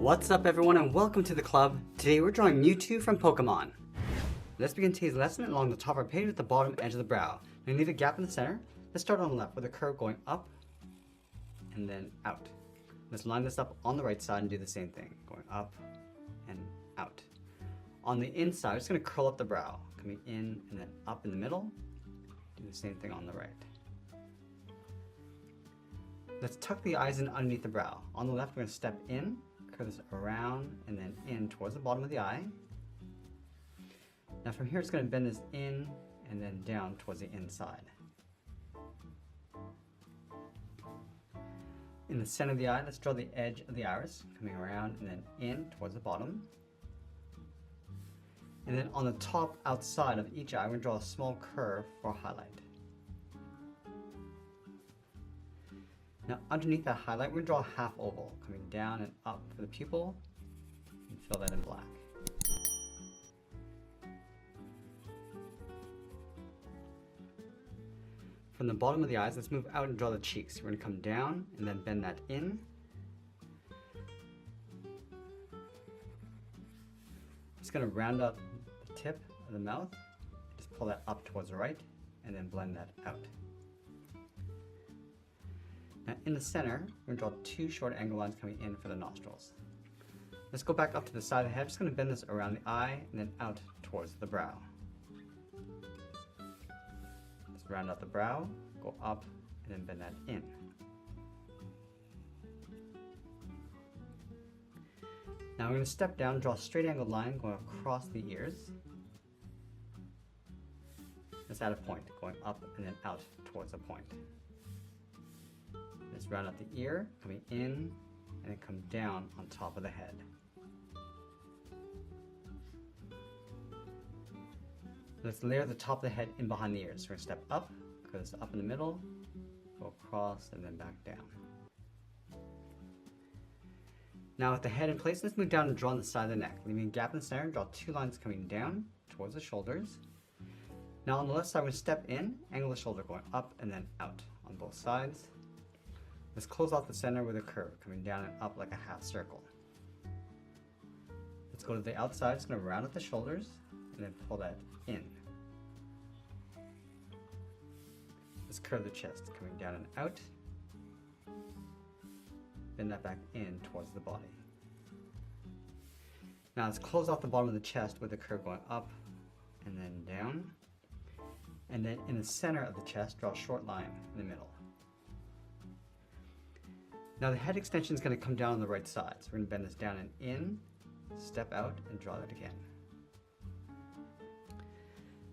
What's up everyone and welcome to the club. Today we're drawing Mewtwo from Pokemon. Let's begin today's lesson along the top of our page with the bottom edge of the brow. Then leave a gap in the center. Let's start on the left with a curve going up and then out. Let's line this up on the right side and do the same thing, going up and out. On the inside, we're just going to curl up the brow, coming in and then up in the middle. Do the same thing on the right. Let's tuck the eyes in underneath the brow. On the left, we're going to step in, curve this around and then in towards the bottom of the eye. Now from here, it's going to bend this in and then down towards the inside. In the center of the eye, let's draw the edge of the iris, coming around and then in towards the bottom. And then on the top outside of each eye, we're going to draw a small curve for a highlight. Now underneath that highlight, we're going to draw a half oval, coming down and up for the pupil, and fill that in black. From the bottom of the eyes, let's move out and draw the cheeks. We're going to come down and then bend that in. Just going to round out the tip of the mouth, just pull that up towards the right, and then blend that out. Now in the center, we're going to draw two short angle lines coming in for the nostrils. Let's go back up to the side of the head. Just going to bend this around the eye and then out towards the brow. Let's round out the brow, go up, and then bend that in. Now we're going to step down, draw a straight angled line going across the ears. Let's add a point, going up and then out towards the point. Let's round out the ear, coming in, and then come down on top of the head. Let's layer the top of the head in behind the ears. So we're going to step up, curve this up in the middle, go across, and then back down. Now with the head in place, let's move down and draw on the side of the neck. Leaving a gap in the center, draw two lines coming down towards the shoulders. Now on the left side, we're going to step in, angle the shoulder going up and then out on both sides. Let's close off the center with a curve, coming down and up like a half circle. Let's go to the outside, just going to round up the shoulders and then pull that in. Let's curve the chest, coming down and out. Bend that back in towards the body. Now let's close off the bottom of the chest with a curve going up and then down. And then in the center of the chest, draw a short line in the middle. Now the head extension is going to come down on the right side. So we're going to bend this down and in, step out, and draw that again.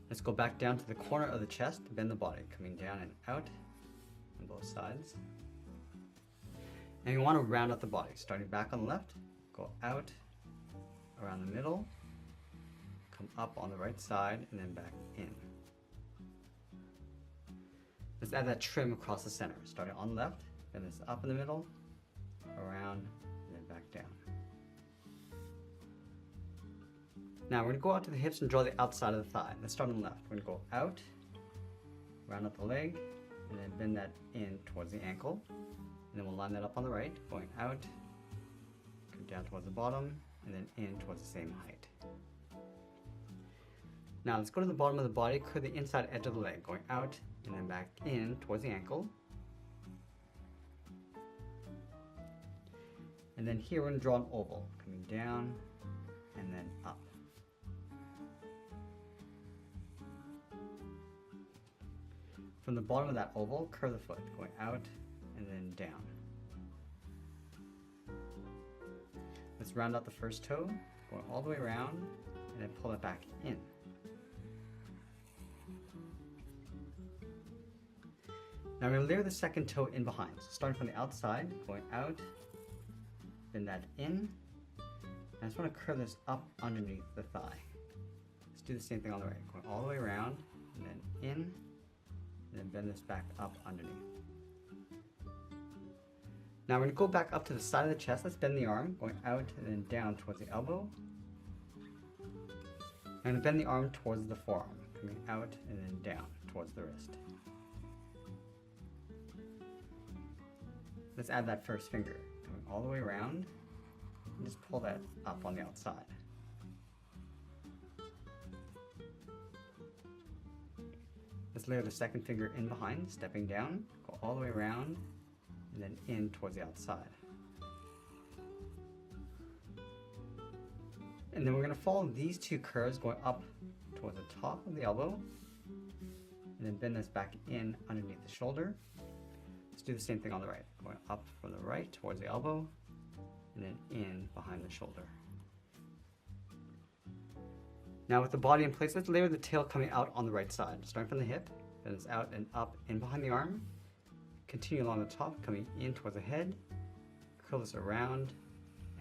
Let's go back down to the corner of the chest, bend the body, coming down and out on both sides. And we want to round out the body, starting back on the left, go out, around the middle, come up on the right side, and then back in. Let's add that trim across the center, starting on the left, bend this up in the middle, around, and then back down. Now we're going to go out to the hips and draw the outside of the thigh. Let's start on the left. We're going to go out, round out the leg, and then bend that in towards the ankle. And then we'll line that up on the right, going out, come down towards the bottom, and then in towards the same height. Now let's go to the bottom of the body, curve the inside edge of the leg, going out, and then back in towards the ankle. And then here we're going to draw an oval, coming down and then up. From the bottom of that oval, curve the foot, going out and then down. Let's round out the first toe, going all the way around, and then pull it back in. Now we're going to layer the second toe in behind. So starting from the outside, going out, bend that in, and I just want to curve this up underneath the thigh. Let's do the same thing on the right, going all the way around, and then in, and then bend this back up underneath. Now we're going to go back up to the side of the chest. Let's bend the arm, going out and then down towards the elbow. I'm going to bend the arm towards the forearm, coming out and then down towards the wrist. Let's add that first finger, coming all the way around, and just pull that up on the outside. Let's layer the second finger in behind, stepping down, go all the way around, and then in towards the outside. And then we're going to follow these two curves going up towards the top of the elbow, and then bend this back in underneath the shoulder. Let's do the same thing on the right, going up from the right towards the elbow, and then in behind the shoulder. Now with the body in place, let's layer the tail coming out on the right side. Starting from the hip, then it's out and up in behind the arm. Continue along the top, coming in towards the head. Curl this around,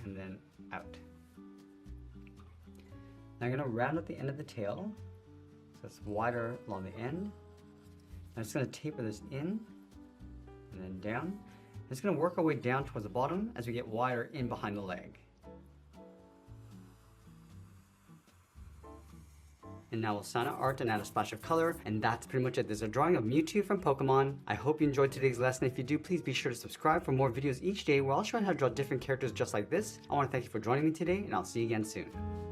and then out. Now I'm going to round up the end of the tail, so it's wider along the end. I'm just going to taper this in, and then down. It's going to work our way down towards the bottom as we get wider in behind the leg. And now we'll sign our art and add a splash of color, and that's pretty much it. There's a drawing of Mewtwo from Pokemon. I hope you enjoyed today's lesson. If you do, please be sure to subscribe for more videos each day where I'll show you how to draw different characters just like this. I want to thank you for joining me today, and I'll see you again soon.